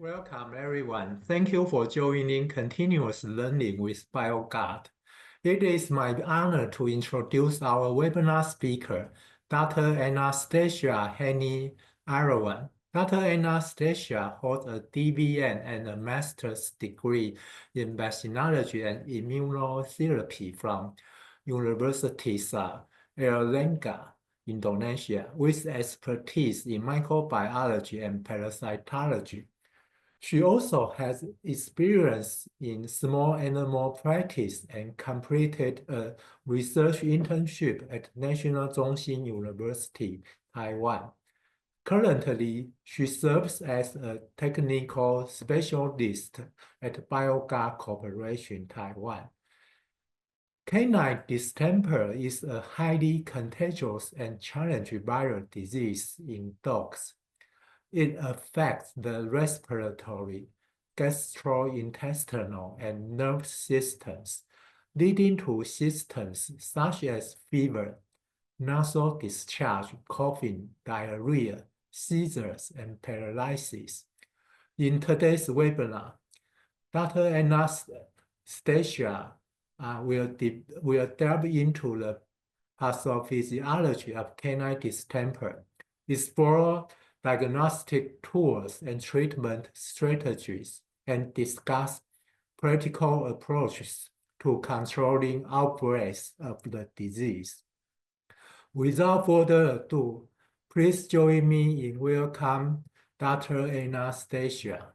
Welcome, everyone. Thank you for joining Continuous Learning with Bioguard. It is my honor to introduce our webinar speaker, Dr. Anastasia Hanny Irawan. Dr. Anastasia holds a DVN and a master's degree in vaccinology and immunotherapy from Universitas Erlangga, Indonesia, with expertise in microbiology and parasitology. She also has experience in small animal practice and completed a research internship at National Zhongxin University, Taiwan. Currently, she serves as a technical specialist at Bioguard Corporation, Taiwan. Canine distemper is a highly contagious and challenging viral disease in dogs. It affects the respiratory, gastrointestinal, and nerve systems, leading to symptoms such as fever, nasal discharge, coughing, diarrhea, seizures, and paralysis. In today's webinar, Dr. Anastasia will delve into the pathophysiology of canine distemper, explore diagnostic tools and treatment strategies, and discuss practical approaches to controlling outbreaks of the disease. Without further ado, please join me in welcoming Dr. Anastasia.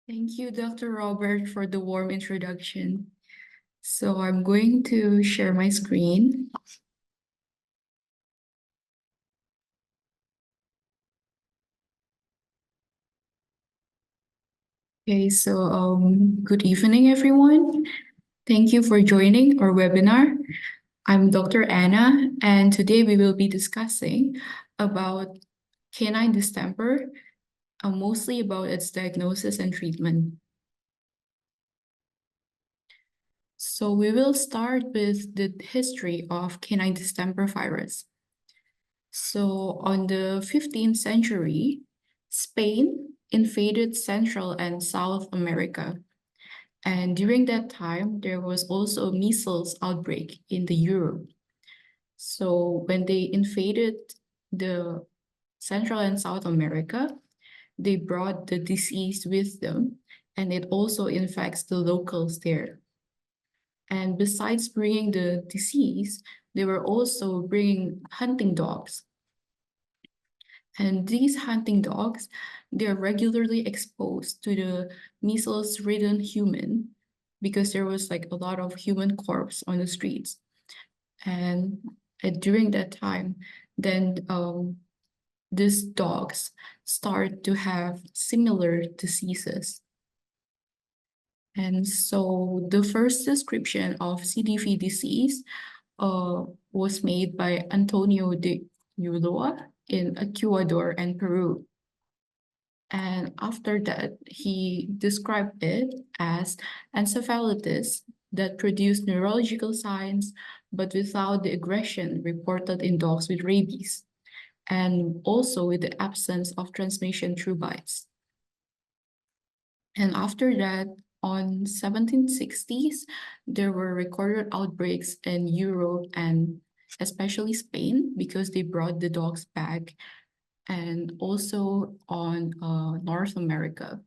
Thank you, Dr. Robert, for the warm introduction. So I'm going to share my screen. Okay, so good evening, everyone. Thank you for joining our webinar. I'm Dr. Anna, and today we will be discussing about canine distemper, mostly about its diagnosis and treatment. So we will start with the history of canine distemper virus. So on the 15th century, Spain invaded Central and South America. And during that time, there was also a measles outbreak in the Europe. So when they invaded the Central and South America, they brought the disease with them, and it also infects the locals there. And besides bringing the disease, they were also bringing hunting dogs. And these hunting dogs, they're regularly exposed to the measles-ridden human because there was like a lot of human corpse on the streets. And during that time, then these dogs start to have similar diseases. And so the first description of CDV disease was made by Antonio de Ulloa in Ecuador and Peru. And after that, he described it as encephalitis that produced neurological signs, but without the aggression reported in dogs with rabies, and also with the absence of transmission through bites. And after that, on 1760s, there were recorded outbreaks in Europe and especially Spain because they brought the dogs back, and also on North America.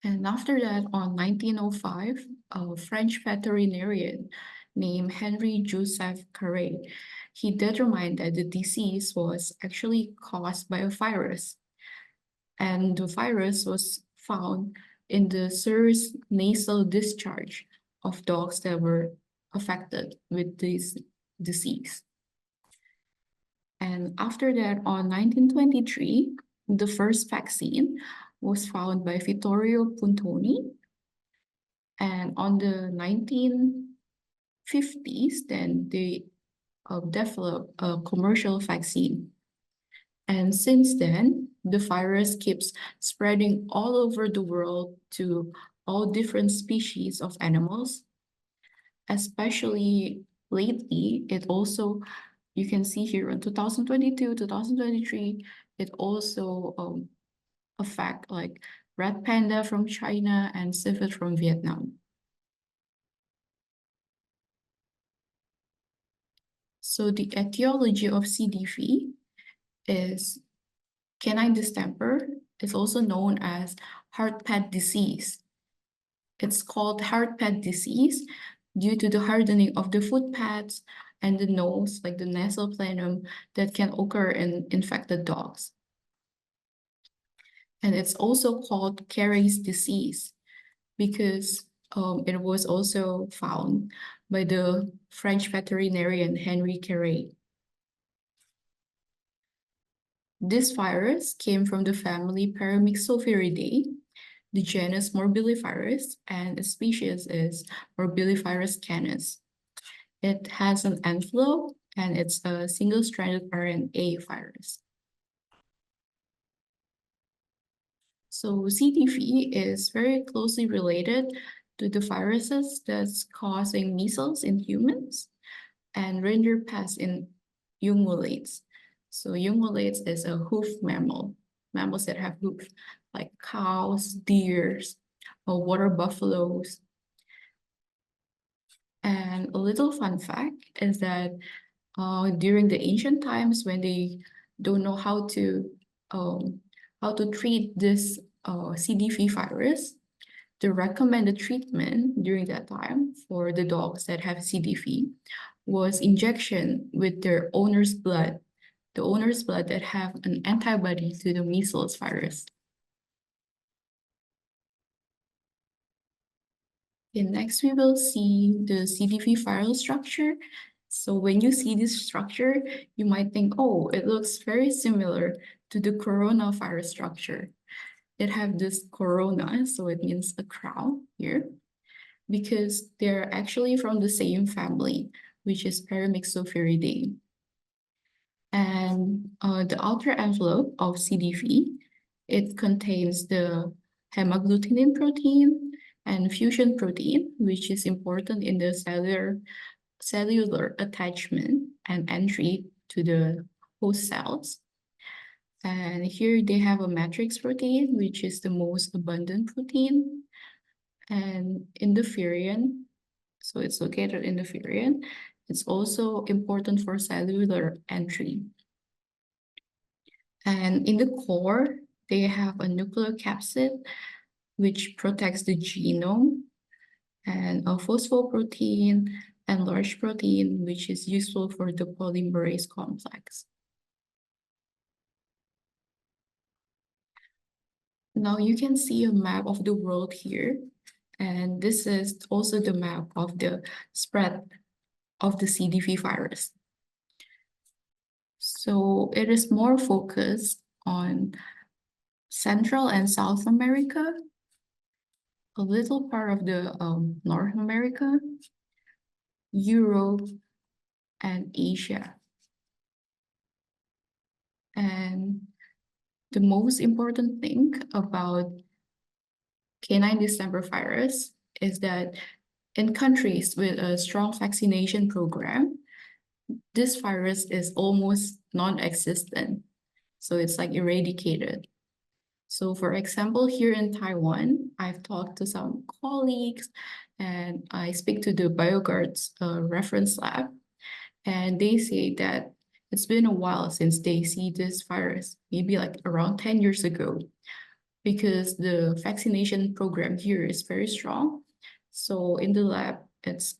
And after that, on 1905, a French veterinarian named Henry Joseph Carré, he determined that the disease was actually caused by a virus. And the virus was found in the serous nasal discharge of dogs that were affected with this disease. And after that, on 1923, the first vaccine was found by Vittorio Puntoni. And on the 1950s, then they developed a commercial vaccine. And since then, the virus keeps spreading all over the world to all different species of animals. Especially lately, it also you can see here in 2022, 2023, it also affect like red panda from China and civet from Vietnam. So the etiology of CDV is canine distemper. It's also known as heart pad disease. It's called heart pad disease due to the hardening of the footpads and the nose, like the nasal plenum, that can occur in infected dogs. And it's also called caries disease because it was also found by the French veterinarian Henri Carré. This virus came from the family Paramyxophilidae, the genus Morbillivirus, and the species is Morbillivirus canis. It has an envelope and it's a single-stranded RNA virus. So CDV is very closely related to the viruses that's causing measles in humans and rinderpest in ungulates. So ungulates is a hoof mammal, mammals that have hoof, like cows, deers, or water buffaloes. And a little fun fact is that during the ancient times when they don't know how to treat this CDV virus, the recommended treatment during that time for the dogs that have CDV was injection with their owner's blood, the owner's blood that have an antibody to the measles virus. And next, we will see the CDV viral structure. So when you see this structure, you might think, oh, it looks very similar to the coronavirus structure. It have this corona, so it means a crown here, because they're actually from the same family, which is Paramyxophilidae. And the outer envelope of CDV, it contains the hemagglutinin protein and fusion protein, which is important in the cellular attachment and entry to the host cells. And here they have a matrix protein, which is the most abundant protein. And in the virion, so it's located in the virion, it's also important for cellular entry. And in the core, they have a nucleocapsid, which protects the genome, and a phosphoprotein and large protein, which is useful for the polymerase complex. Now you can see a map of the world here, and this is also the map of the spread of the CDV virus. So it is more focused on Central and South America, a little part of the North America, Europe, and Asia. And the most important thing about canine distemper virus is that in countries with a strong vaccination program, this virus is almost non-existent. So it's like eradicated. So for example, here in Taiwan, I've talked to some colleagues and I speak to the Bioguard's reference lab, and they say that it's been a while since they see this virus, maybe like around 10 years ago, because the vaccination program here is very strong. So in the lab, it's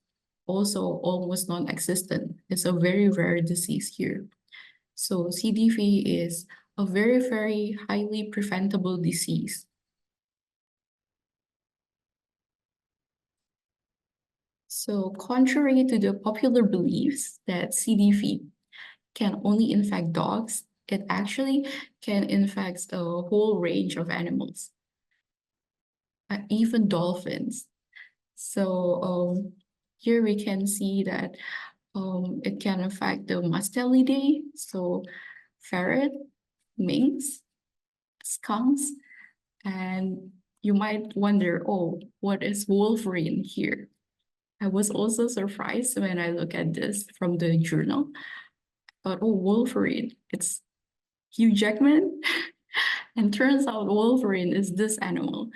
also almost non-existent. It's a very rare disease here. So CDV is a very, very highly preventable disease. So contrary to the popular beliefs that CDV can only infect dogs, it actually can infect a whole range of animals, even dolphins. So here we can see that it can affect the Mustelidae, so ferret, minks, skunks, and you might wonder, oh, what is wolverine here? I was also surprised when I look at this from the journal. thought, oh, Wolverine, it's Hugh Jackman. And turns out Wolverine is this animal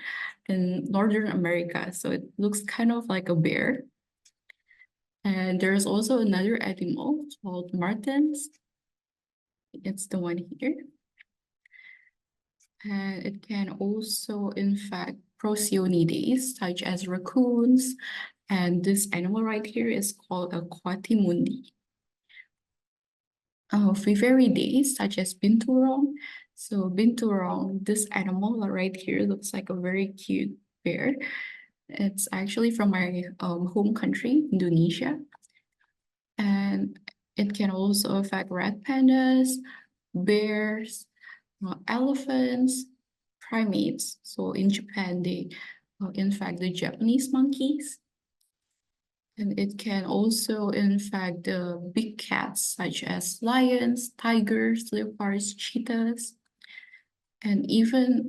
in Northern America. So it looks kind of like a bear. And there's also another animal called martens. It's the one here. And it can also infect prosionidae, such as raccoons. And this animal right here is called a quatimundi. Viveridae, such as binturong. So binturong, this animal right here looks like a very cute bear. It's actually from my home country, Indonesia. And it can also affect red pandas, bears, elephants, primates. So in Japan, they infect the Japanese monkeys. And it can also infect the big cats, such as lions, tigers, leopards, cheetahs, and even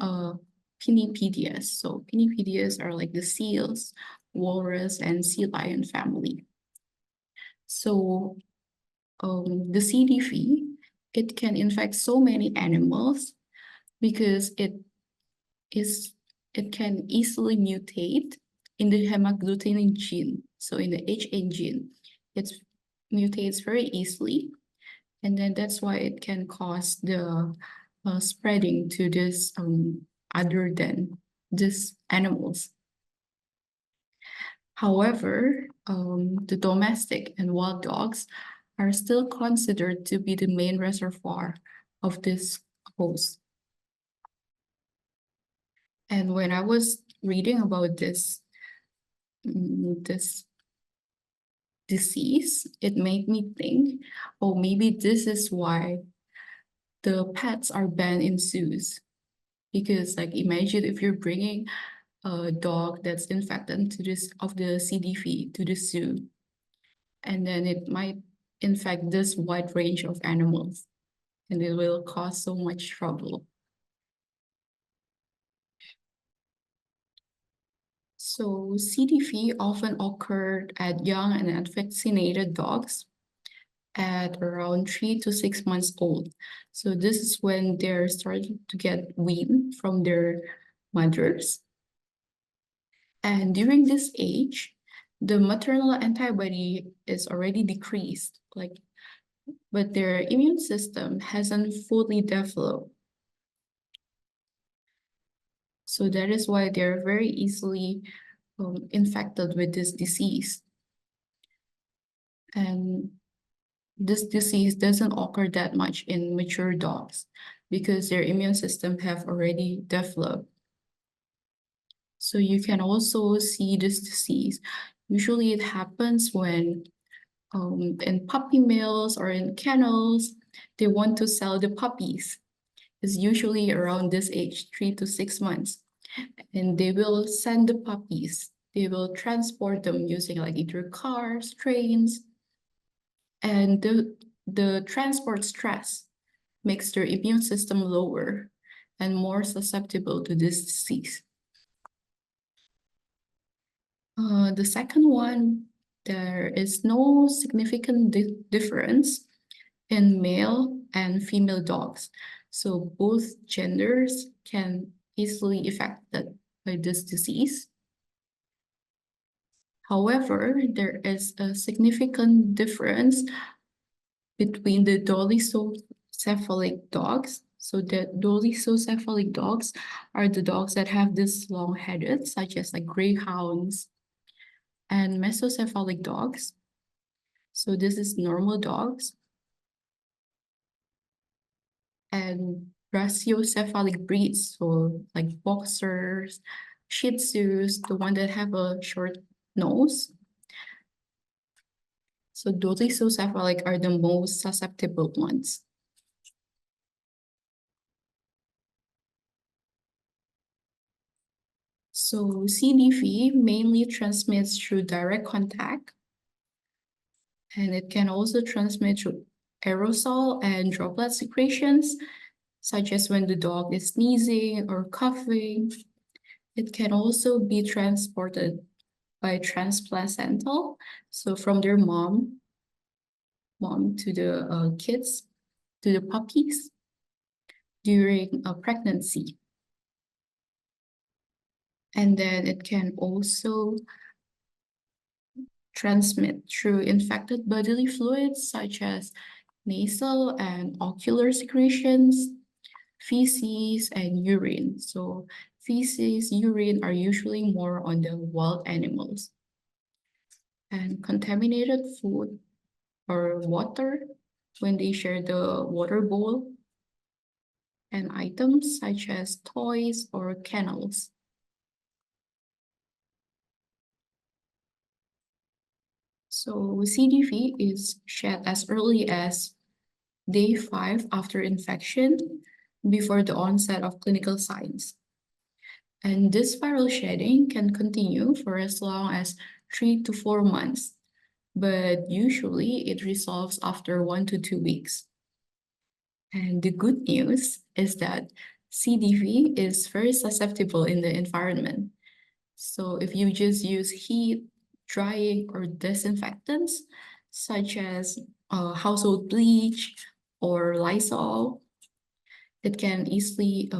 pinnipedias. So pinnipedias are like the seals, walrus, and sea lion family. So the CDV, it can infect so many animals because it can easily mutate in the hemagglutinin gene. So in the HN gene, it mutates very easily. And then that's why it can cause the spreading to this other than these animals. However, the domestic and wild dogs are still considered to be the main reservoir of this host. And when I was reading about this disease, it made me think, oh, maybe this is why the pets are banned in zoos. Because like imagine if you're bringing a dog that's infected to this of the CDV to the zoo, and then it might infect this wide range of animals, and it will cause so much trouble. So CDV often occurred at young and unvaccinated dogs at around 3 to 6 months old. So this is when they're starting to get weaned from their mothers. And during this age, the maternal antibody is already decreased, but their immune system hasn't fully developed. So that is why they're very easily infected with this disease. And this disease doesn't occur that much in mature dogs because their immune system have already developed. So you can also see this disease. Usually it happens when in puppy mills or in kennels, they want to sell the puppies. It's usually around this age, 3 to 6 months. And they will send the puppies. They will transport them using like either cars, trains. And the transport stress makes their immune system lower and more susceptible to this disease. The second one, there is no significant difference in male and female dogs. So both genders can easily affected by this disease. However, there is a significant difference between the dolichocephalic dogs. So the dolichocephalic dogs are the dogs that have this long headed, such as like greyhounds, and mesocephalic dogs. So this is normal dogs. And brachiocephalic breeds, so like boxers, Shih Tzus, the one that have a short nose. So dolichocephalic are the most susceptible ones. So CDV mainly transmits through direct contact, and it can also transmit through aerosol and droplet secretions, such as when the dog is sneezing or coughing. It can also be transported by transplacental, so from their mom mom to the kids, to the puppies during a pregnancy. And then it can also transmit through infected bodily fluids such as nasal and ocular secretions, feces, and urine. So feces, urine are usually more on the wild animals. And contaminated food or water when they share the water bowl, and items such as toys or kennels. So CDV is shed as early as day 5 after infection, before the onset of clinical signs. And this viral shedding can continue for as long as 3 to 4 months, but usually it resolves after 1 to 2 weeks. And the good news is that CDV is very susceptible in the environment. So if you just use heat, drying, or disinfectants, such as household bleach or Lysol, it can easily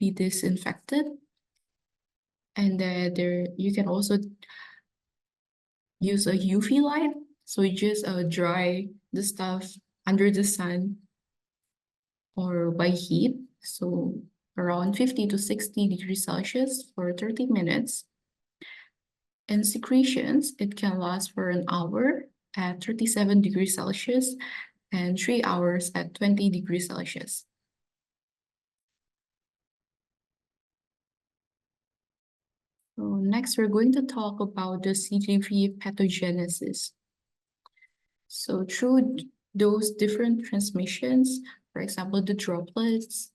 be disinfected. And then you can also use a UV light. So you just dry the stuff under the sun or by heat. So around 50 to 60 degrees Celsius for 30 minutes. And secretions, it can last for an hour at 37 degrees Celsius and 3 hours at 20 degrees Celsius. So next, we're going to talk about the CDV pathogenesis. So through those different transmissions, for example, the droplets,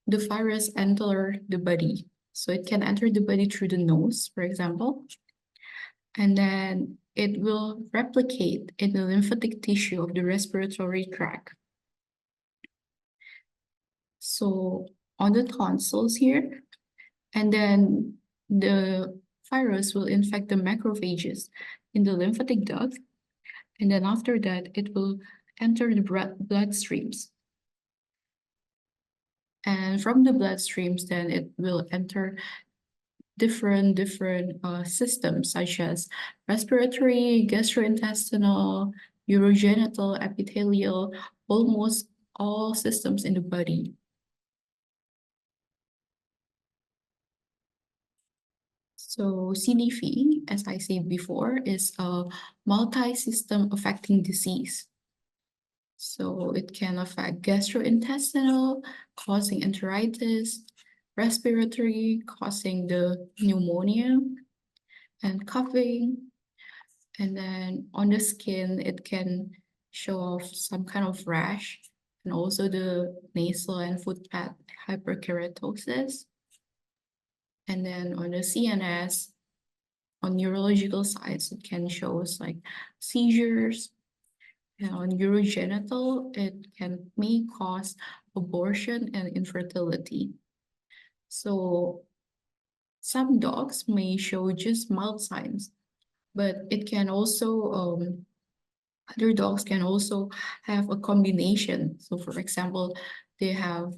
the virus enter the body. So it can enter the body through the nose, for example, and then it will replicate in the lymphatic tissue of the respiratory tract. So on the tonsils here, and then the virus will infect the macrophages in the lymphatic duct, and then after that, it will enter the bloodstreams. And from the bloodstreams, then it will enter different systems such as respiratory, gastrointestinal, urogenital, epithelial, almost all systems in the body. So CDV, as I said before, is a multi-system affecting disease. So it can affect gastrointestinal, causing enteritis, respiratory, causing the pneumonia and coughing. And then on the skin, it can show off some kind of rash, and also the nasal and footpad hyperkeratosis. And then on the CNS, on neurological sides, it can show us like seizures. And on urogenital, it may cause abortion and infertility. So some dogs may show just mild signs, but it can also, other dogs can also have a combination. So for example, they have,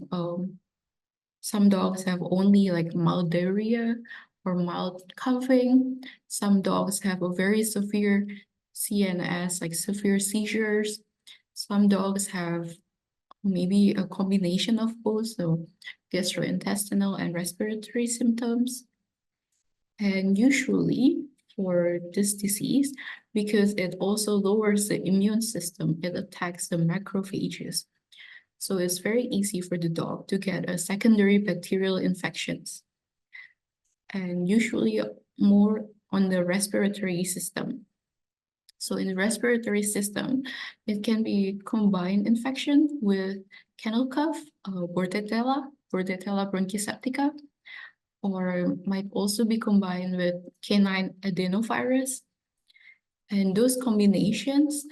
some dogs have only like mild diarrhea or mild coughing. Some dogs have a very severe CNS, like severe seizures. Some dogs have maybe a combination of both, so gastrointestinal and respiratory symptoms. And usually for this disease, because it also lowers the immune system, it attacks the macrophages. So it's very easy for the dog to get a secondary bacterial infections, and usually more on the respiratory system. So in the respiratory system, it can be combined infection with kennel cough, Bordetella bronchiseptica, or might also be combined with canine adenovirus. And those combinations,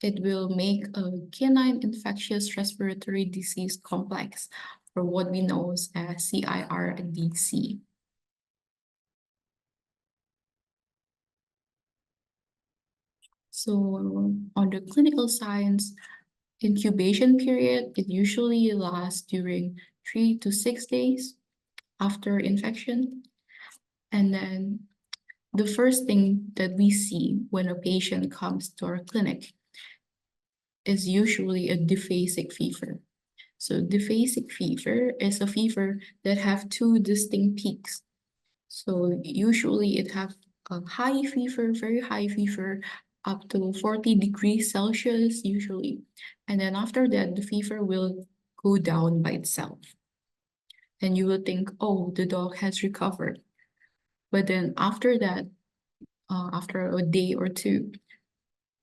it will make a canine infectious respiratory disease complex, or what we know as CIRDC. So on the clinical signs, incubation period, it usually lasts during 3 to 6 days after infection. And then the first thing that we see when a patient comes to our clinic is usually a diphasic fever. So diphasic fever is a fever that have two distinct peaks. So usually it have a high fever, very high fever, up to 40 degrees Celsius usually. And then after that, the fever will go down by itself. And you will think, oh, the dog has recovered. But then after that, after a day or two,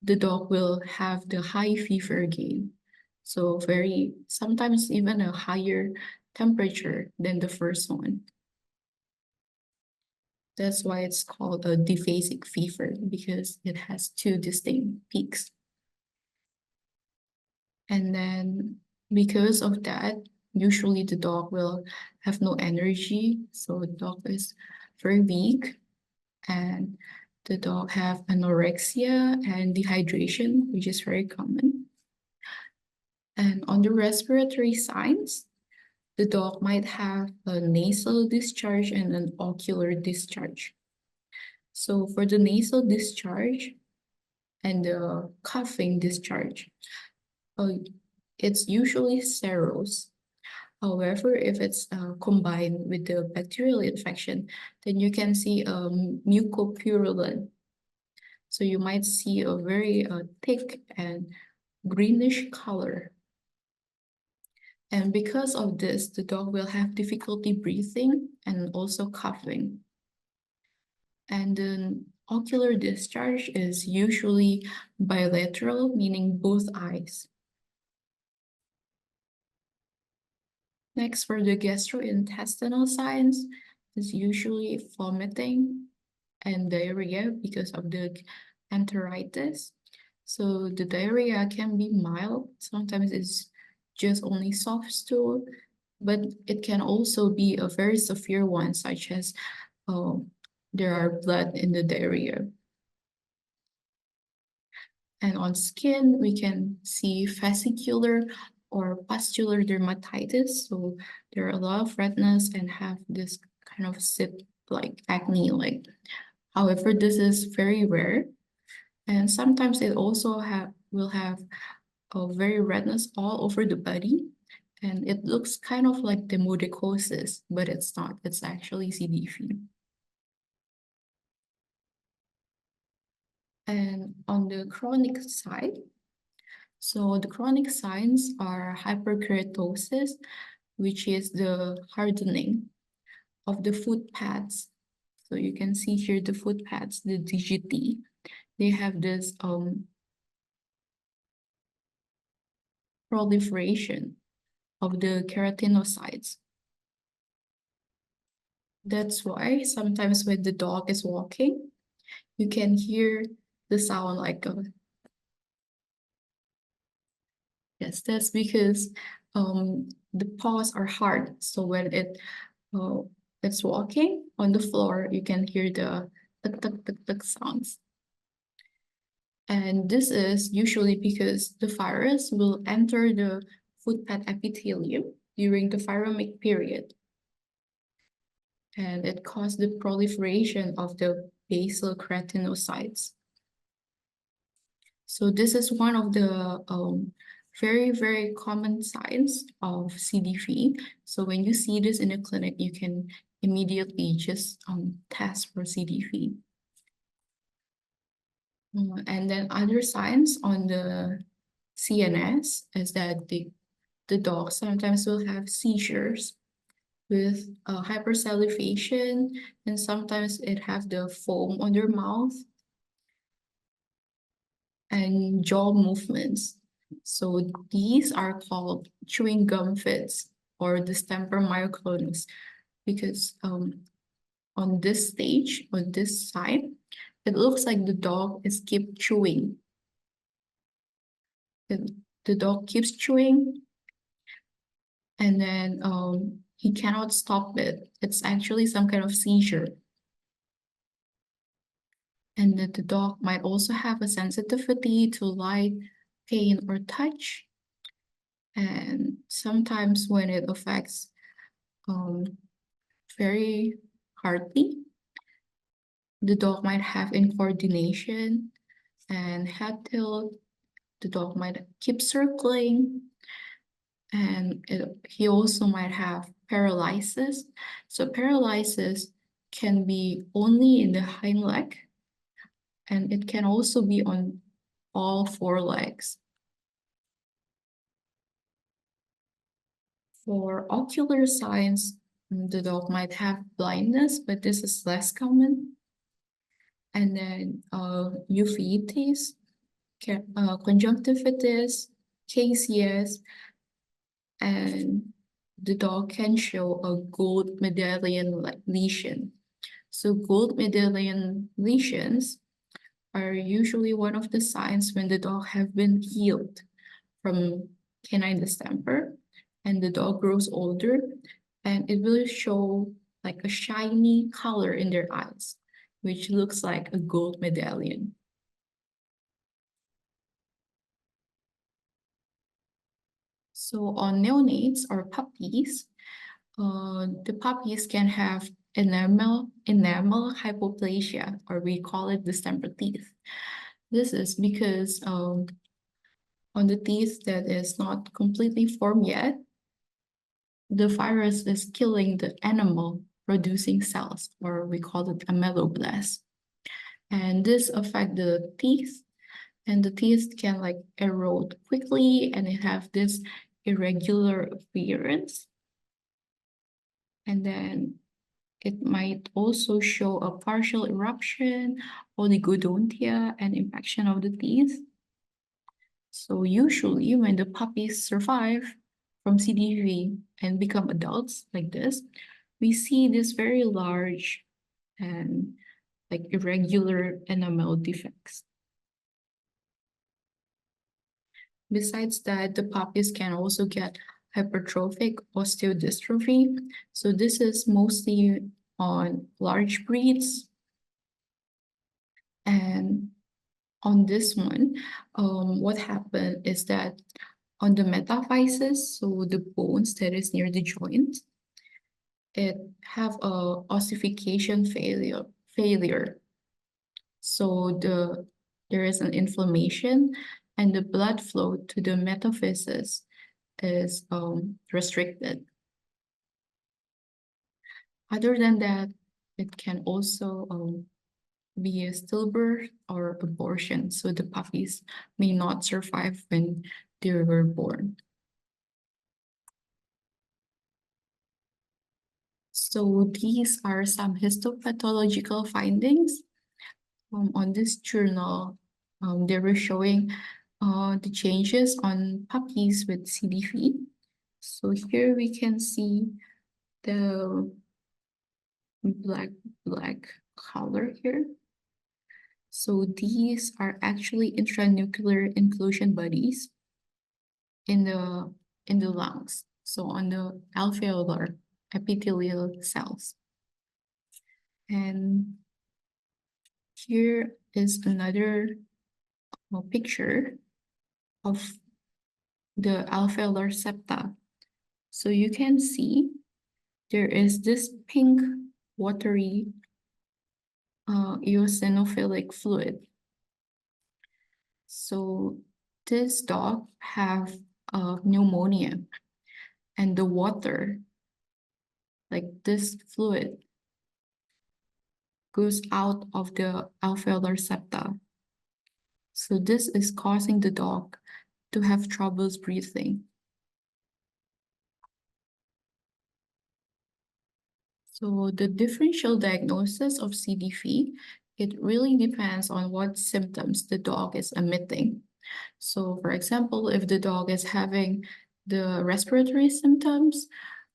the dog will have the high fever again. So sometimes even a higher temperature than the first one. That's why it's called a diphasic fever, because it has two distinct peaks. And then because of that, usually the dog will have no energy. So the dog is very weak, and the dog have anorexia and dehydration, which is very common. And on the respiratory signs, the dog might have a nasal discharge and an ocular discharge. So for the nasal discharge and the coughing discharge, it's usually serous. However, if it's combined with the bacterial infection, then you can see a mucopurulent. So you might see a very thick and greenish color. And because of this, the dog will have difficulty breathing and also coughing. And then ocular discharge is usually bilateral, meaning both eyes. Next, for the gastrointestinal signs, is usually vomiting and diarrhea because of the enteritis. So the diarrhea can be mild. Sometimes it's just only soft stool, but it can also be a very severe one, such as there are blood in the diarrhea. And on skin, we can see fascicular or pustular dermatitis. So there are a lot of redness and have this kind of like acne like. However, this is very rare. And sometimes it also will have a very redness all over the body. And it looks kind of like demodicosis, but it's not. It's actually CDV. And on the chronic side, so the chronic signs are hyperkeratosis, which is the hardening of the footpads. So you can see here the footpads, the DGT. They have this proliferation of the keratinocytes. That's why sometimes when the dog is walking, you can hear the sound like a... Yes, that's because the paws are hard. So when it's walking on the floor, you can hear the tuk tuk tuk tuk sounds. And this is usually because the virus will enter the footpad epithelium during the viromic period. And it caused the proliferation of the basal keratinocytes. So this is one of the very, very common signs of CDV. So when you see this in a clinic, you can immediately just test for CDV. And then other signs on the CNS is that the dog sometimes will have seizures with hypersalivation, and sometimes it have the foam on their mouth and jaw movements. So these are called chewing gum fits or distemper myoclonus, because on this stage, on this side, it looks like the dog is keep chewing. The dog keeps chewing, and then he cannot stop it. It's actually some kind of seizure. and that the dog might also have a sensitivity to light, pain, or touch. And sometimes when it affects very hardly, the dog might have incoordination and head tilt. The dog might keep circling, and he also might have paralysis. So paralysis can be only in the hind leg, and it can also be on all four legs. For ocular signs, the dog might have blindness, but this is less common. And then uveitis, conjunctivitis, cases, and the dog can show a gold medallion lesion. So gold medallion lesions are usually one of the signs when the dog have been healed from canine distemper, and the dog grows older, and it will show like a shiny color in their eyes, which looks like a gold medallion. So on neonates or puppies, the puppies can have enamel hypoplasia, or we call it distemper teeth. This is because on the teeth that is not completely formed yet, the virus is killing the enamel producing cells, or we call it ameloblasts. And this affects the teeth, and the teeth can like erode quickly, and it have this irregular appearance. And then it might also show a partial eruption, oligodontia, and infection of the teeth. So usually when the puppies survive from CDV and become adults like this, we see this very large and like irregular enamel defects. Besides that, the puppies can also get hypertrophic osteodystrophy. So this is mostly on large breeds. And on this one, what happened is that on the metaphysis, so the bones that is near the joint, it have a ossification failure. So there is an inflammation, and the blood flow to the metaphysis is restricted. Other than that, it can also be a stillbirth or abortion, so the puppies may not survive when they were born. So these are some histopathological findings. On this journal, they were showing the changes on puppies with CDV. So here we can see the black color here. So these are actually intranuclear inclusion bodies in the lungs. So on the alveolar epithelial cells. And here is another picture of the alveolar septa. So you can see there is this pink watery eosinophilic fluid. So this dog have pneumonia, and the water, like this fluid, goes out of the alveolar septa. So this is causing the dog to have troubles breathing. So the differential diagnosis of CDV, it really depends on what symptoms the dog is emitting. So for example, if the dog is having the respiratory symptoms,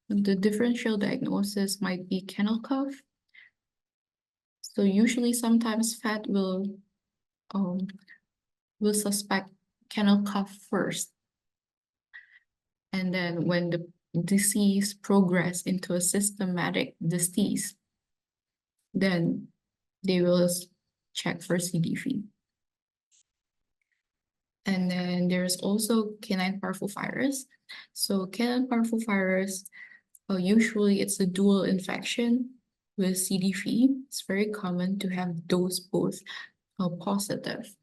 the differential diagnosis might be kennel cough. So usually sometimes vet will suspect kennel cough first. And then when the disease progress into a systematic disease, then they will check for CDV. And then there's also canine parvovirus. So canine parvovirus, usually it's a dual infection with CDV. It's very common to have those both positive.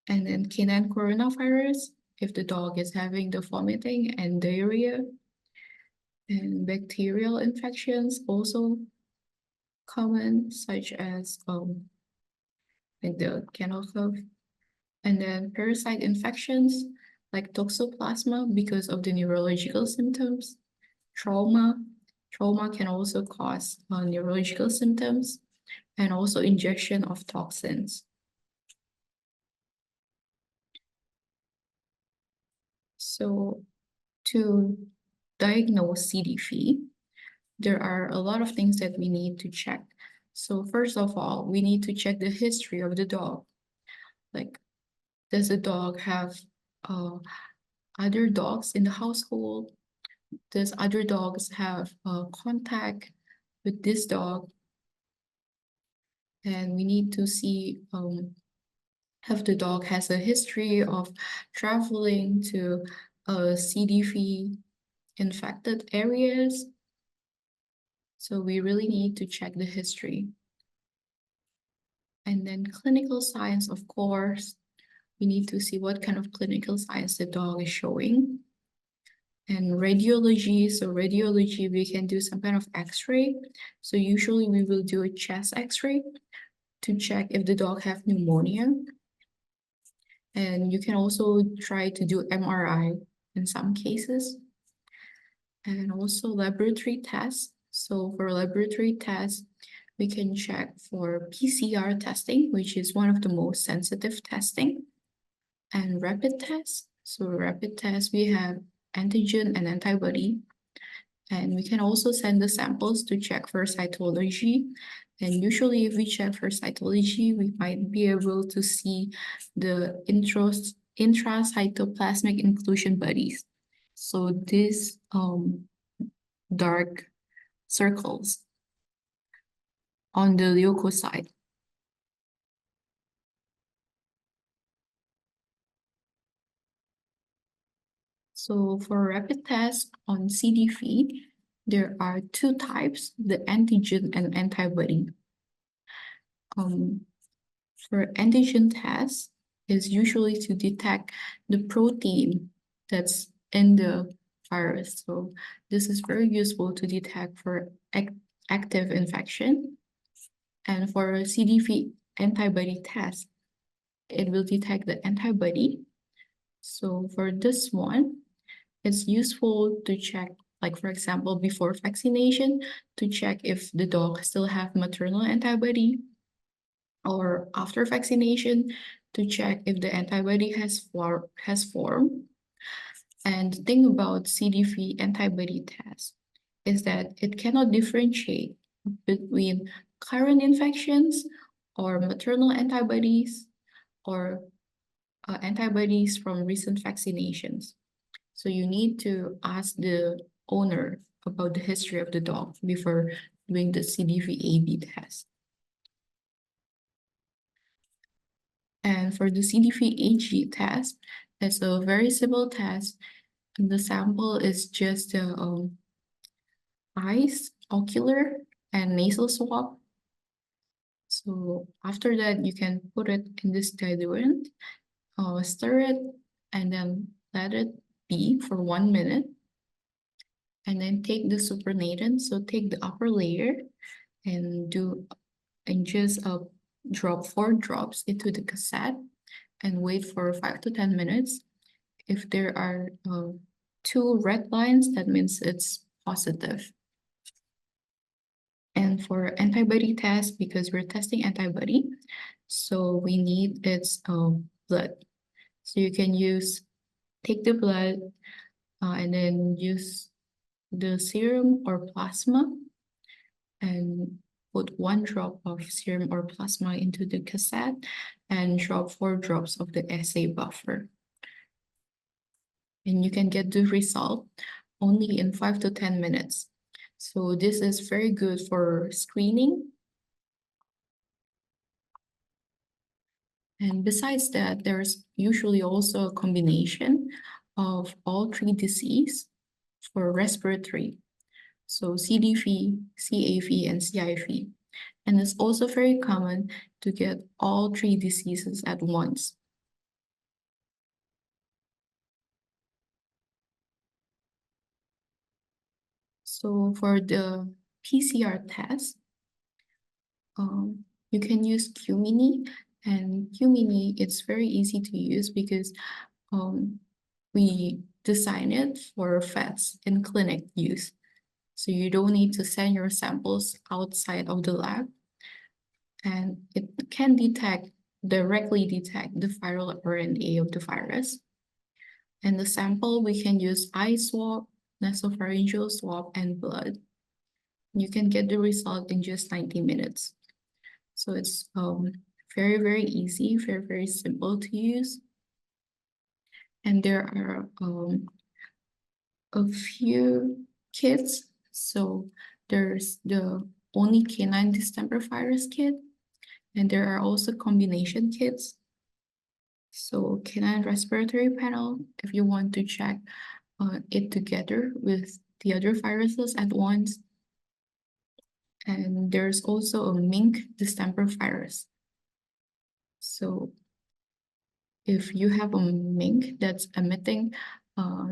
And then canine coronavirus, if the dog is having the vomiting and diarrhea. And bacterial infections also common, such as like the kennel cough. And then parasite infections like toxoplasma because of the neurological symptoms. Trauma can also cause neurological symptoms, and also injection of toxins. So to diagnose CDV, there are a lot of things that we need to check. So first of all, we need to check the history of the dog. Like, does the dog have other dogs in the household? Does other dogs have contact with this dog? And we need to see if the dog has a history of traveling to CDV infected areas. So we really need to check the history. And then clinical signs, of course, we need to see what kind of clinical signs the dog is showing. And radiology, so radiology, we can do some kind of x-ray. So usually we will do a chest x-ray to check if the dog have pneumonia. And you can also try to do MRI in some cases. And also laboratory tests. So for laboratory tests, we can check for PCR testing, which is one of the most sensitive testing, and rapid tests. So rapid tests, we have antigen and antibody. And we can also send the samples to check for cytology. And usually if we check for cytology, we might be able to see the intracytoplasmic inclusion bodies. So these dark circles on the leukocyte. So for rapid tests on CDV, there are two types, the antigen and antibody. For antigen test is usually to detect the protein that's in the virus. So this is very useful to detect for active infection. And for a CDV antibody test, it will detect the antibody. So for this one, it's useful to check, like for example, before vaccination, to check if the dog still have maternal antibody, or after vaccination to check if the antibody has formed. And the thing about CDV antibody test is that it cannot differentiate between current infections or maternal antibodies or antibodies from recent vaccinations. So you need to ask the owner about the history of the dog before doing the CDV-AB test. And for the CDV-AG test, it's a very simple test. And the sample is just the eyes, ocular, and nasal swab. So after that, you can put it in this diluent, stir it, and then let it be for 1 minute. And then take the supernatant, so take the upper layer and just drop 4 drops into the cassette and wait for 5 to 10 minutes. If there are 2 red lines, that means it's positive. And for antibody test, because we're testing antibody, so we need its blood. So you can take the blood and then use the serum or plasma and put 1 drop of serum or plasma into the cassette and drop 4 drops of the assay buffer. And you can get the result only in 5 to 10 minutes. So this is very good for screening And besides that, there's usually also a combination of all three diseases for respiratory. So CDV, CAV, and CIV. And it's also very common to get all three diseases at once. So for the PCR test, you can use Q-Mini, and Q-Mini, it's very easy to use because we design it for vets in clinic use. So you don't need to send your samples outside of the lab, and it can directly detect the viral RNA of the virus. And the sample, we can use eye swab, nasopharyngeal swab, and blood. You can get the result in just 90 minutes. So it's very, very easy, very, very simple to use. And there are a few kits. So there's the only Canine Distemper Virus kit, and there are also combination kits. So canine respiratory panel, if you want to check it together with the other viruses at once. And there's also a mink distemper virus. So if you have a mink that's emitting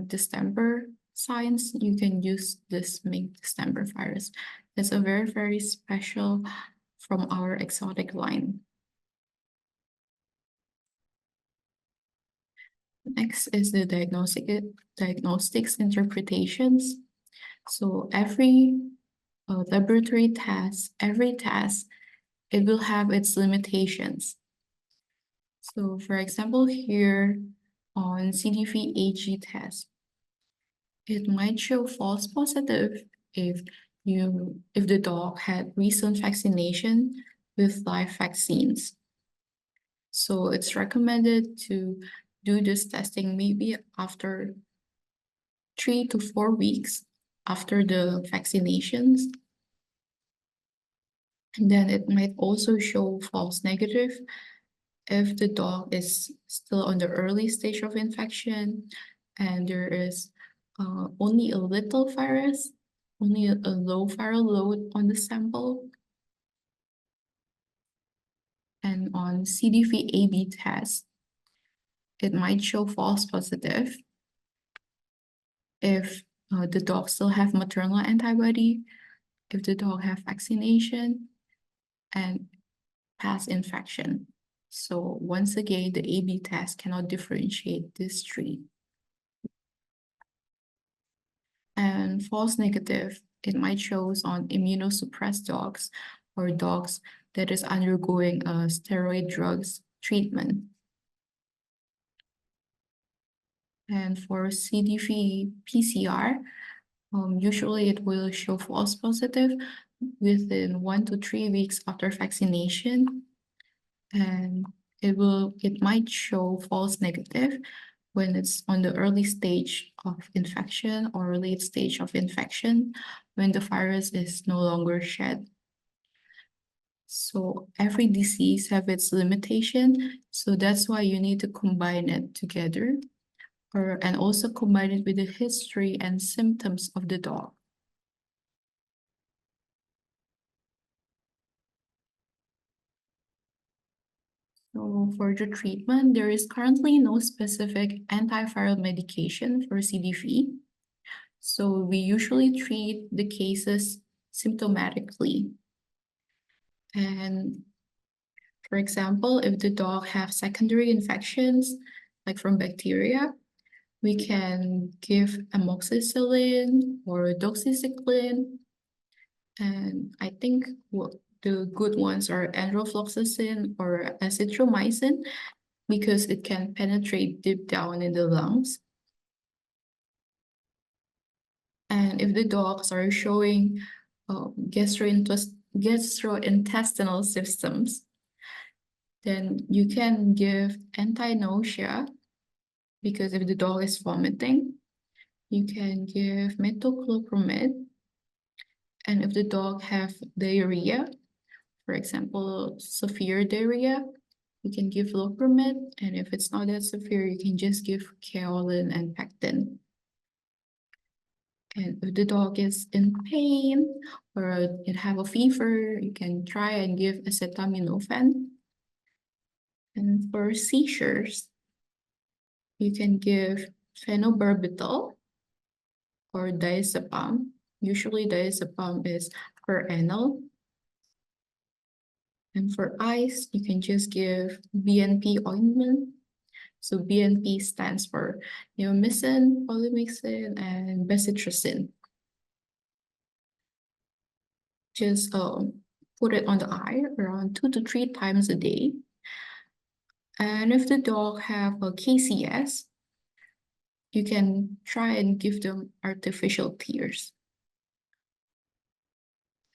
distemper signs, you can use this mink distemper virus. It's a very, very special from our exotic line. Next is the diagnostics interpretations. So every laboratory test, every test, it will have its limitations. So for example, here on CDV-AG test, it might show false positive if the dog had recent vaccination with live vaccines. So it's recommended to do this testing maybe after 3 to 4 weeks after the vaccinations. And then it might also show false negative if the dog is still on the early stage of infection and there is only a little virus, only a low viral load on the sample. And on CDV-AB test, it might show false positive if the dog still have maternal antibody, if the dog have vaccination, and past infection. So once again, the AB test cannot differentiate these three. And false negative, it might show on immunosuppressed dogs or dogs that is undergoing a steroid drugs treatment. And for CDV PCR, usually it will show false positive within 1 to 3 weeks after vaccination. And it might show false negative when it's on the early stage of infection or late stage of infection, when the virus is no longer shed. So every disease have its limitation. So that's why you need to combine it together and also combine it with the history and symptoms of the dog. So for the treatment, there is currently no specific antiviral medication for CDV. So we usually treat the cases symptomatically. And for example, if the dog have secondary infections, like from bacteria, we can give amoxicillin or doxycycline. And I think the good ones are enrofloxacin or azithromycin because it can penetrate deep down in the lungs. And if the dogs are showing gastrointestinal symptoms, then you can give anti-nausea because if the dog is vomiting, you can give metoclopramide. And if the dog have diarrhea, for example, severe diarrhea, You can give loperamide, and if it's not that severe, you can just give kaolin and pectin. And if the dog is in pain or it have a fever, you can try and give acetaminophen. And for seizures, you can give phenobarbital or diazepam. Usually diazepam is per annal. And for eyes, you can just give BNP ointment. So BNP stands for neomycin, polymyxin, and bezitracin. Just put it on the eye around 2 to 3 times a day. And if the dog have a KCS, you can try and give them artificial tears.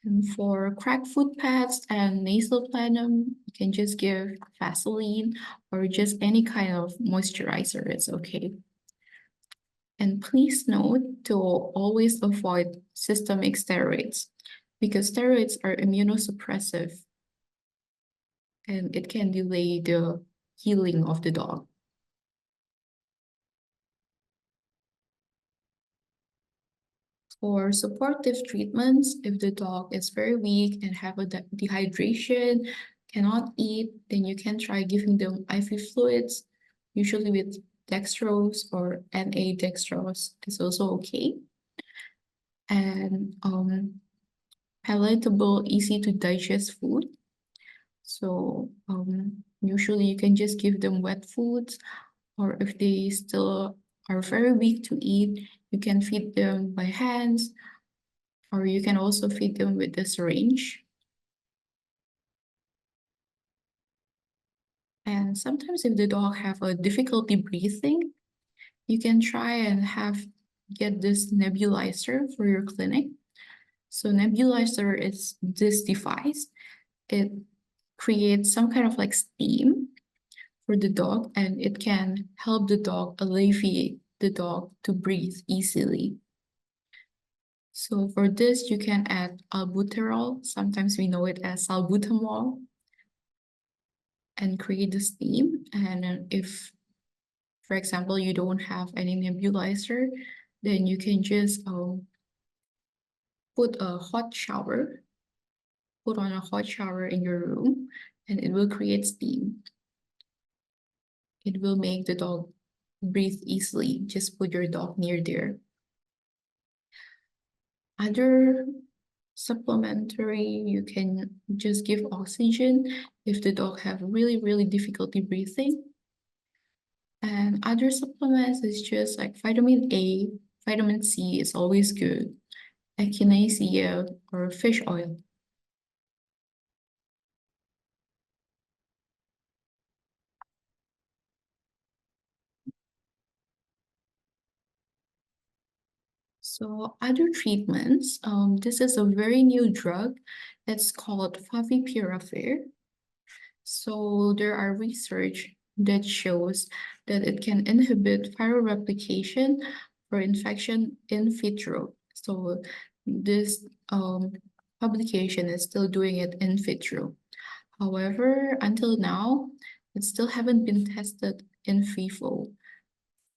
And for cracked footpads and nasal plenum, you can just give Vaseline or just any kind of moisturizer, it's okay. And please note to always avoid systemic steroids because steroids are immunosuppressive and it can delay the healing of the dog. For supportive treatments, if the dog is very weak and have a dehydration, cannot eat, then you can try giving them IV fluids, usually with dextrose or NA-dextrose is also okay. And palatable, easy to digest food. So usually you can just give them wet foods, or if they still are very weak to eat, you can feed them by hands, or you can also feed them with the syringe. And sometimes if the dog have a difficulty breathing, you can try and get this nebulizer for your clinic. So nebulizer is this device. It creates some kind of like steam for the dog, and it can help the dog alleviate the dog to breathe easily. So for this, you can add albuterol, sometimes we know it as salbutamol, and create the steam. And if, for example, you don't have any nebulizer, then you can just put on a hot shower in your room, and it will create steam. It will make the dog breathe easily. Just put your dog near there. Other supplementary, you can just give oxygen if the dog have really difficulty breathing. And other supplements is just like vitamin A, vitamin C is always good, echinacea or fish oil. So other treatments, this is a very new drug. It's called favipiravir. So there are research that shows that it can inhibit viral replication for infection in vitro. So this publication is still doing it in vitro. However, until now, it still haven't been tested in vivo.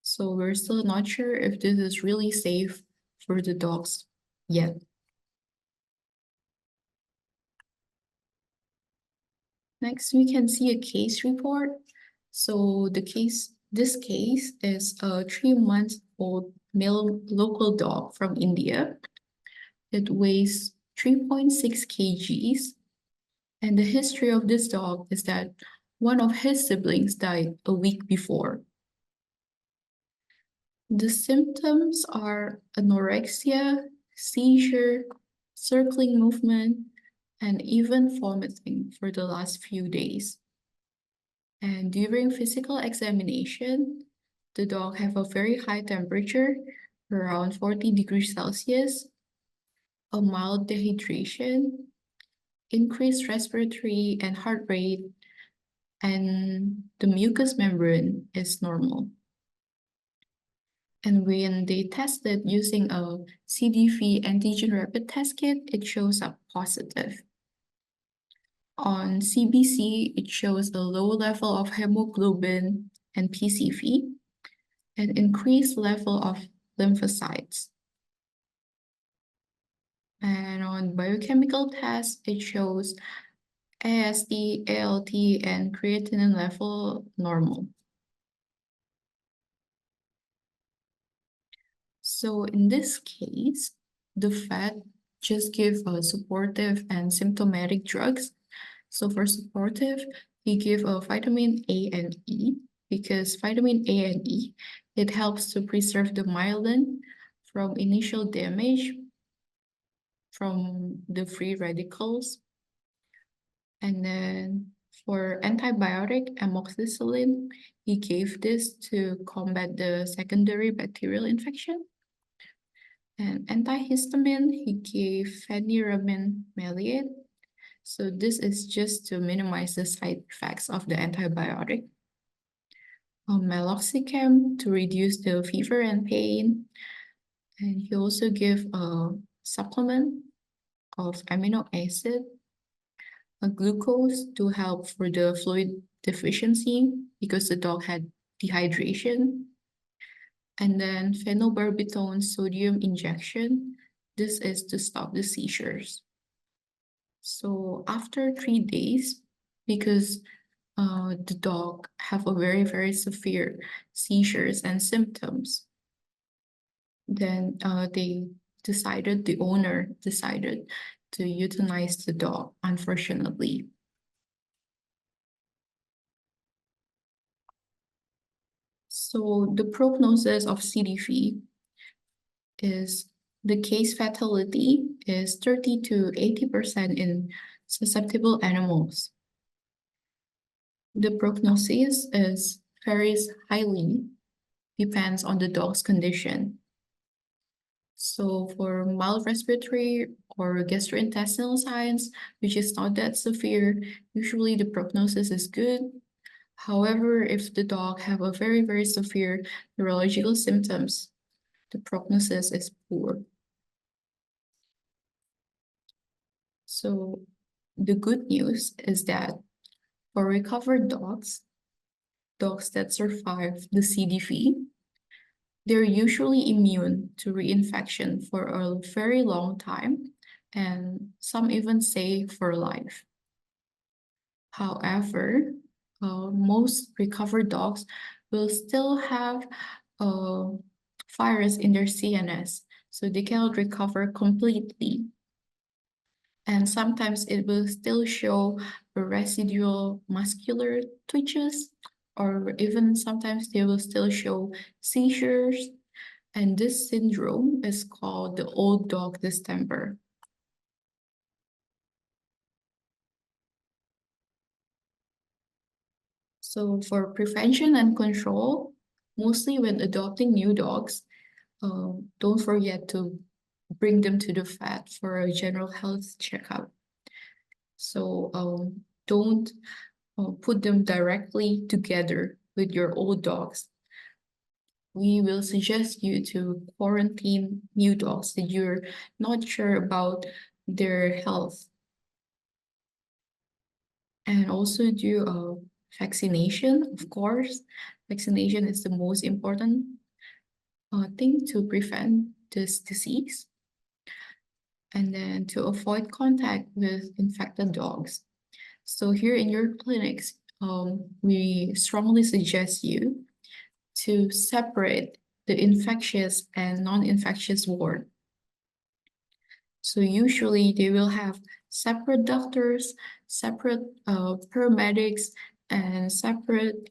So we're still not sure if this is really safe for the dogs yet. Next, we can see a case report. So this case is a 3-month-old male local dog from India. It weighs 3.6 kgs. And the history of this dog is that one of his siblings died a week before. The symptoms are anorexia, seizure, circling movement, and even vomiting for the last few days. And during physical examination, the dog have a very high temperature, around 40 degrees Celsius, a mild dehydration, increased respiratory and heart rate, and the mucous membrane is normal. And when they tested using a CDV antigen rapid test kit, it shows up positive. On CBC, it shows a low level of hemoglobin and PCV, and increased level of lymphocytes. And on biochemical tests, it shows AST, ALT, and creatinine level normal. So in this case, the vet just give supportive and symptomatic drugs. So for supportive, he give vitamin A and E, because vitamin A and E, it helps to preserve the myelin from initial damage from the free radicals. And then for antibiotic, amoxicillin, he gave this to combat the secondary bacterial infection. And antihistamine, he gave pheniramin maleate. So this is just to minimize the side effects of the antibiotic. Meloxicam to reduce the fever and pain. And he also gave a supplement of amino acid, a glucose to help for the fluid deficiency because the dog had dehydration. And then phenobarbital sodium injection. This is to stop the seizures. So after 3 days, because the dog have a very, very severe seizures and symptoms, then the owner decided to euthanize the dog, unfortunately. So the prognosis of CDV is the case fatality is 30 to 80% in susceptible animals. The prognosis varies highly, depends on the dog's condition. So for mild respiratory or gastrointestinal signs, which is not that severe, usually the prognosis is good. However, if the dog have a very, very severe neurological symptoms, the prognosis is poor. So the good news is that for recovered dogs that survive the CDV, they're usually immune to reinfection for a very long time, and some even say for life. However, most recovered dogs will still have a virus in their CNS, so they cannot recover completely. And sometimes it will still show residual muscular twitches, or even sometimes they will still show seizures. And this syndrome is called the old dog distemper. So for prevention and control, mostly when adopting new dogs, don't forget to bring them to the vet for a general health checkup. So don't put them directly together with your old dogs. We will suggest you to quarantine new dogs that you're not sure about their health. And also do vaccination, of course. Vaccination is the most important thing to prevent this disease. And then to avoid contact with infected dogs. So here in your clinics, we strongly suggest you to separate the infectious and non-infectious ward. So usually they will have separate doctors, separate paramedics, and separate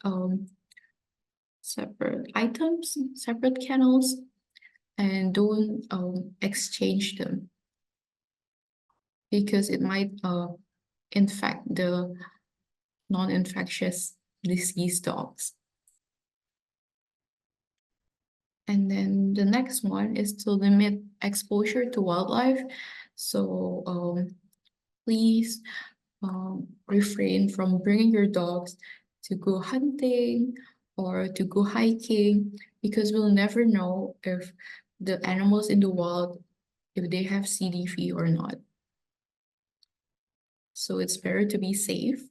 items, separate kennels, and don't exchange them because it might infect the non-infectious disease dogs. And then the next one is to limit exposure to wildlife. So please refrain from bringing your dogs to go hunting or to go hiking, because we'll never know if the animals in the wild, if they have CDV or not. So it's better to be safe.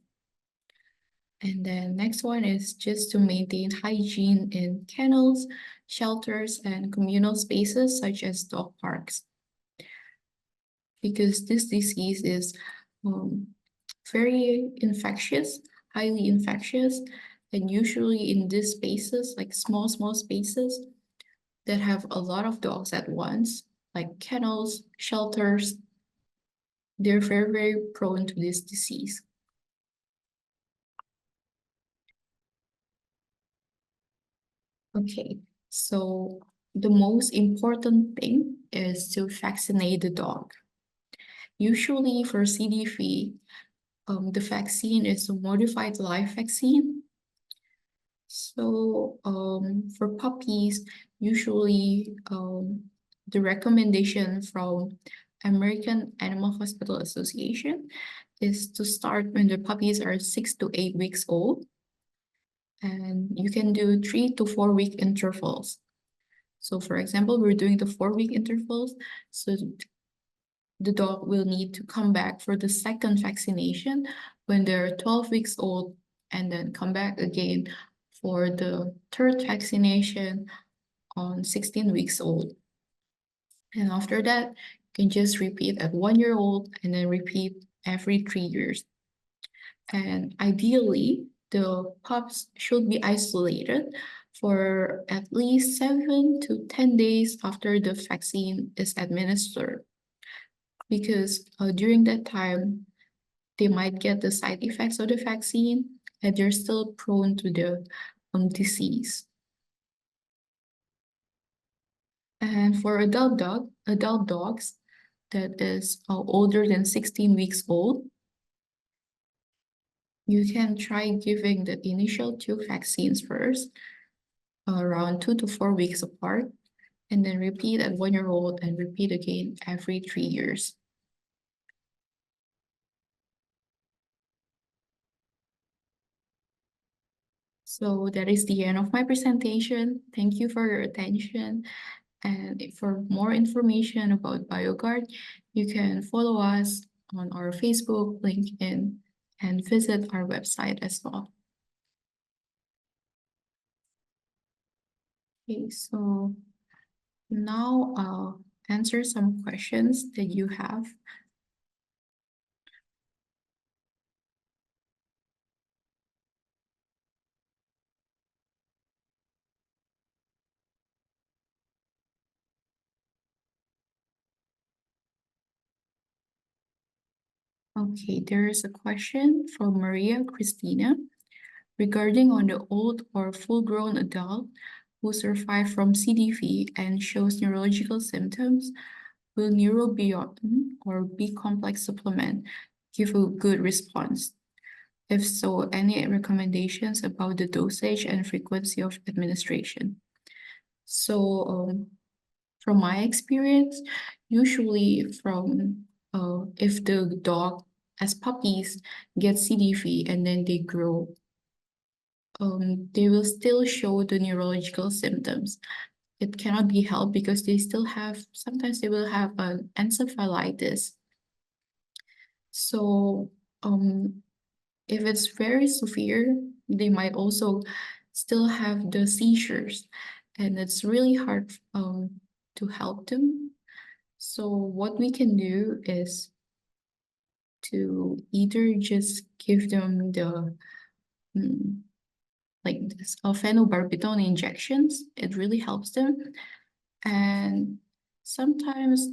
And then next one is just to maintain hygiene in kennels, shelters, and communal spaces such as dog parks. Because this disease is very infectious, highly infectious, and usually in these spaces, like small spaces that have a lot of dogs at once, like kennels, shelters, they're very prone to this disease. Okay, so the most important thing is to vaccinate the dog. Usually for CDV, the vaccine is a modified live vaccine. So for puppies, usually the recommendation from American Animal Hospital Association is to start when the puppies are 6 to 8 weeks old. And you can do 3 to 4 week intervals. So for example, we're doing the 4-week intervals. So the dog will need to come back for the second vaccination when they're 12 weeks old, and then come back again for the third vaccination on 16 weeks old. And after that, you can just repeat at 1 year old and then repeat every 3 years. And ideally, the pups should be isolated for at least 7 to 10 days after the vaccine is administered. Because during that time, they might get the side effects of the vaccine and they're still prone to the disease. And for adult dogs that is older than 16 weeks old, you can try giving the initial 2 vaccines first, around 2 to 4 weeks apart, and then repeat at 1 year old and repeat again every 3 years. So that is the end of my presentation. Thank you for your attention. And for more information about Bioguard, you can follow us on our Facebook, LinkedIn, and visit our website as well. Okay, so now I'll answer some questions that you have. Okay, there is a question from Maria Christina regarding on the old or full-grown adult who survived from CDV and shows neurological symptoms. Will neurobiotin or B-complex supplement give a good response? If so, any recommendations about the dosage and frequency of administration? So from my experience, usually if the dog as puppies get CDV and then they grow, they will still show the neurological symptoms. It cannot be helped because they still have, sometimes they will have an encephalitis. So if it's very severe, they might also still have the seizures, and it's really hard to help them. So what we can do is to either just give them the like this phenobarbital injections. It really helps them. And sometimes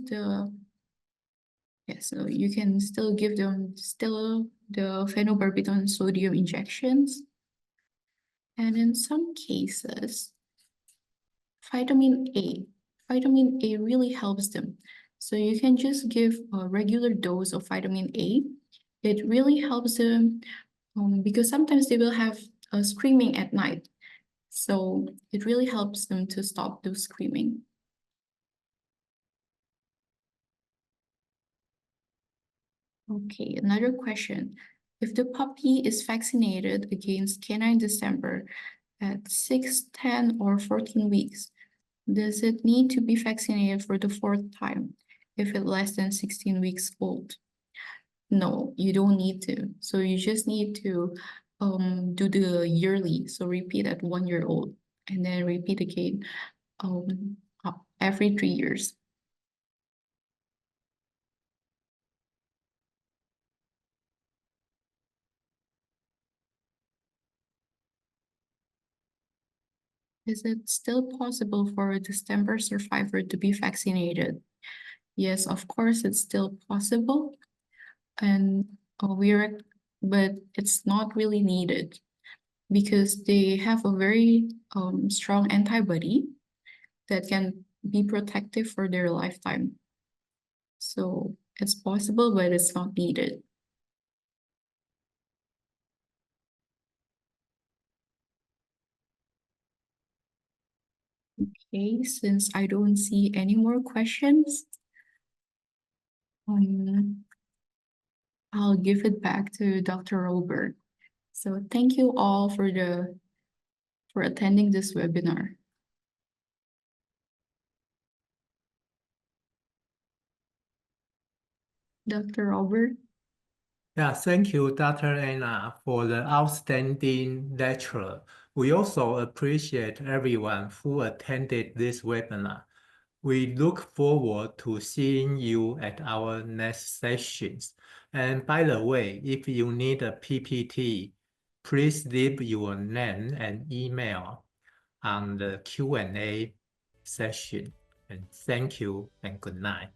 so you can still give them the phenobarbital sodium injections. And in some cases, vitamin A really helps them. So you can just give a regular dose of vitamin A. It really helps them because sometimes they will have screaming at night. So it really helps them to stop those screaming. Okay, another question. If the puppy is vaccinated against canine distemper at 6, 10, or 14 weeks, does it need to be vaccinated for the 4th time if it's less than 16 weeks old? No, you don't need to. So you just need to do the yearly. So repeat at 1 year old and then repeat again every 3 years. Is it still possible for a distemper survivor to be vaccinated? Yes, of course, it's still possible. And but it's not really needed because they have a very strong antibody that can be protective for their lifetime. So it's possible, but it's not needed. Okay, since I don't see any more questions, I'll give it back to Dr. Robert. So thank you all for attending this webinar. Dr. Robert? Yeah, thank you, Dr. Anna, for the outstanding lecture. We also appreciate everyone who attended this webinar. We look forward to seeing you at our next sessions. And by the way, if you need a PPT, please leave your name and email on the Q&A session. And thank you and good night.